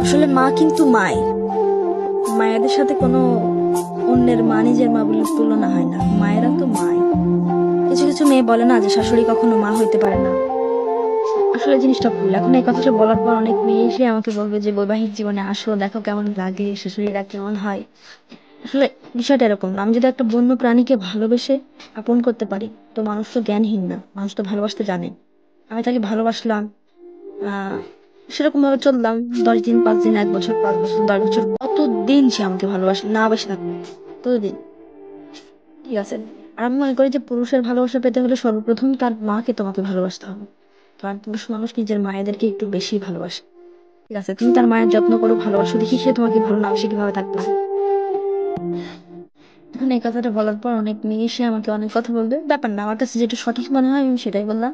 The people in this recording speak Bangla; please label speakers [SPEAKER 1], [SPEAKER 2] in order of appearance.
[SPEAKER 1] আসলে মা কিন্তু মায়েদের সাথে কোনো অন্যের মা নিজের মা বলে তুলনা হয় না। মায়েরা তো মাই। কিছু কিছু মেয়ে বলে না যে শাশুড়ি কখনো মা হইতে পারে না, আসলে জিনিসটা ভুল। এখন এই কথাটা বলার পর অনেক মেয়ে এসে আমাকে বলবে যে বৈবাহিক জীবনে আসো, দেখো কেমন লাগে, শাশুড়িরা কেমন হয়। আসলে বিষয়টা এরকম না। আমি যদি একটা বন্য প্রাণীকে ভালোবেসে আপন করতে পারি, তো মানুষ তো জ্ঞানহীন না, মানুষ তো ভালোবাসতে জানে। আমি তাকে ভালোবাসলাম, আহ সেরকম ভাবে চললাম 10 দিন, 5 দিন, 1 বছর, 5 বছর, 10 বছর, কতদিন সে আমাকে ভালোবাসে না বেশি থাকবে ততদিন ঠিক আছে। আর আমি মনে করি যে পুরুষের ভালোবাসা পেতে হলে সর্বপ্রথম তার মাকে তোমাকে ভালোবাসতে হবে। কারণ পুরুষ মানুষ নিজের মায়েদেরকে একটু বেশি ভালোবাসে। ঠিক আছে, তুমি তার মায়ের যত্ন করো, ভালোবাসো, দেখি সে তোমাকে ভালো না বেশি কিভাবে থাকবে। এখন এই কথাটা বলার পর অনেক মেয়ে এসে আমাকে অনেক কথা বলবে, ব্যাপার না, আমার কাছে যেটা সঠিক মনে হয় আমি সেটাই বললাম।